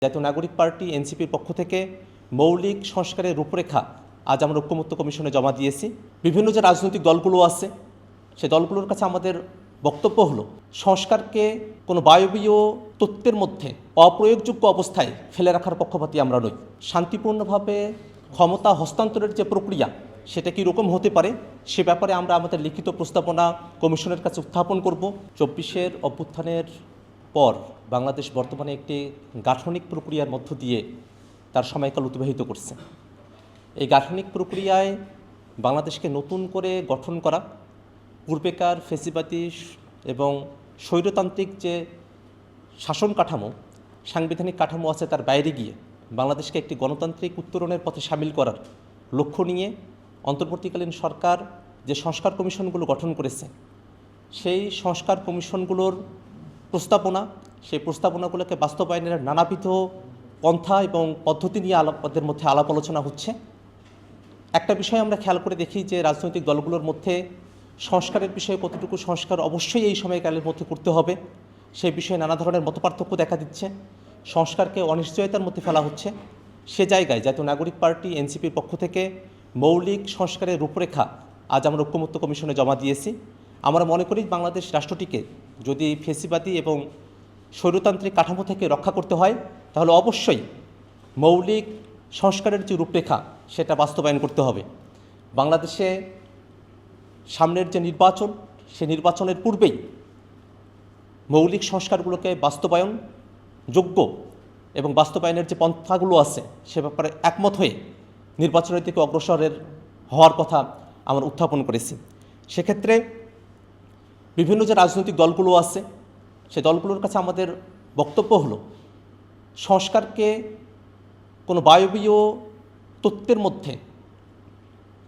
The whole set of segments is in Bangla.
জাতীয় নাগরিক পার্টি এনসিপির পক্ষ থেকে মৌলিক সংস্কারের রূপরেখা আজ আমরা ঐক্যমত্য কমিশনে জমা দিয়েছি। বিভিন্ন যে রাজনৈতিক দলগুলো আছে সেই দলগুলোর কাছে আমাদের বক্তব্য হলো, সংস্কারকে কোনো বায়বীয় তত্ত্বের মধ্যে অপ্রয়োগযোগ্য অবস্থায় ফেলে রাখার পক্ষপাতী আমরা নই। শান্তিপূর্ণভাবে ক্ষমতা হস্তান্তরের যে প্রক্রিয়া সেটা কীরকম হতে পারে সে ব্যাপারে আমরা আমাদের লিখিত প্রস্তাবনা কমিশনের কাছে উত্থাপন করব। 24-এর অভ্যুত্থানের পর বাংলাদেশ বর্তমানে একটি গাঠনিক প্রক্রিয়ার মধ্য দিয়ে তার সময়কাল অতিবাহিত করছে। এই গাঠনিক প্রক্রিয়ায় বাংলাদেশকে নতুন করে গঠন করা, পূর্বেকার ফেসিবাদী এবং স্বৈরতান্ত্রিক যে শাসন কাঠামো, সাংবিধানিক কাঠামো আছে তার বাইরে গিয়ে বাংলাদেশকে একটি গণতান্ত্রিক উত্তরণের পথে সামিল করার লক্ষ্য নিয়ে অন্তর্বর্তীকালীন সরকার যে সংস্কার কমিশনগুলো গঠন করেছে সেই সংস্কার কমিশনগুলোর প্রস্তাবনা, সেই প্রস্তাবনাগুলোকে বাস্তবায়নের নানাবিধ পন্থা এবং পদ্ধতি নিয়ে আমাদের মধ্যে আলাপ আলোচনা হচ্ছে। একটা বিষয় আমরা খেয়াল করে দেখি যে রাজনৈতিক দলগুলোর মধ্যে সংস্কারের বিষয়ে কতটুকু সংস্কার অবশ্যই এই সময়কালের মধ্যে করতে হবে সেই বিষয়ে নানা ধরনের মতপার্থক্য দেখা দিচ্ছে। সংস্কারকে অনিশ্চয়তার মধ্যে ফেলা হচ্ছে। সে জায়গায় জাতীয় নাগরিক পার্টি এনসিপির পক্ষ থেকে মৌলিক সংস্কারের রূপরেখা আজ আমরা ঐক্যমত্য কমিশনে জমা দিয়েছি। আমরা মনে করি বাংলাদেশ রাষ্ট্রটিকে যদি ফেসিবাদী এবং স্বৈরতান্ত্রিক কাঠামো থেকে রক্ষা করতে হয় তাহলে অবশ্যই মৌলিক সংস্কারের যে রূপরেখা সেটা বাস্তবায়ন করতে হবে। বাংলাদেশে সামনের যে নির্বাচন, সে নির্বাচনের পূর্বেই মৌলিক সংস্কারগুলোকে বাস্তবায়ন যোগ্য এবং বাস্তবায়নের যে পন্থাগুলো আছে সে ব্যাপারে একমত হয়ে নির্বাচনের দিকে অগ্রসরের হওয়ার কথা আমরা উত্থাপন করেছি। সেক্ষেত্রে বিভিন্ন যে রাজনৈতিক দলগুলো আছে সেই দলগুলোর কাছে আমাদের বক্তব্য হলো, সংস্কারকে কোনো বায়বীয় তত্ত্বের মধ্যে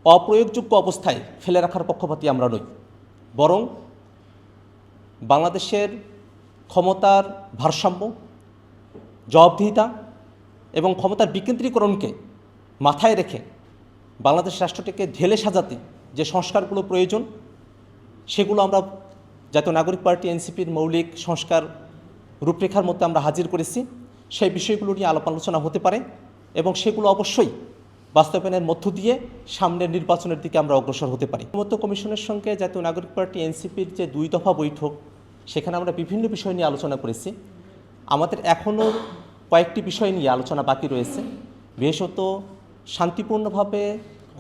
অপ্রয়োগযোগ্য অবস্থায় ফেলে রাখার পক্ষপাতী আমরা নই, বরং বাংলাদেশের ক্ষমতার ভারসাম্য, জবাবদিহিতা এবং ক্ষমতার বিকেন্দ্রীকরণকে মাথায় রেখে বাংলাদেশ রাষ্ট্রটিকে ঢেলে সাজাতে যে সংস্কারগুলো প্রয়োজন সেগুলো আমরা জাতীয় নাগরিক পার্টি এনসিপির মৌলিক সংস্কার রূপরেখার মধ্যে আমরা হাজির করেছি। সেই বিষয়গুলো নিয়ে আলাপ আলোচনা হতে পারে এবং সেগুলো অবশ্যই বাস্তবায়নের মধ্য দিয়ে সামনের নির্বাচনের দিকে আমরা অগ্রসর হতে পারি। ঐক্যমত্য কমিশনের সঙ্গে জাতীয় নাগরিক পার্টি এনসিপির যে 2 দফা বৈঠক সেখানে আমরা বিভিন্ন বিষয় নিয়ে আলোচনা করেছি। আমাদের এখনও কয়েকটি বিষয় নিয়ে আলোচনা বাকি রয়েছে। বিশেষত শান্তিপূর্ণভাবে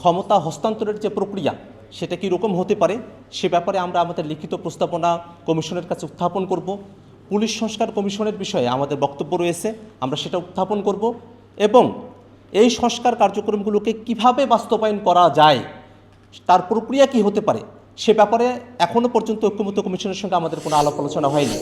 ক্ষমতা হস্তান্তরের যে প্রক্রিয়া সেটা কীরকম হতে পারে সে ব্যাপারে আমরা আমাদের লিখিত প্রস্তাবনা কমিশনের কাছে উত্থাপন করব। পুলিশ সংস্কার কমিশনের বিষয়ে আমাদের বক্তব্য রয়েছে, আমরা সেটা উত্থাপন করব এবং এই সংস্কার কার্যক্রমগুলোকে কিভাবে বাস্তবায়ন করা যায়, তার প্রক্রিয়া কী হতে পারে সে ব্যাপারে এখনও পর্যন্ত ঐক্যমত্য কমিশনের সঙ্গে আমাদের কোনো আলাপ আলোচনা হয়নি।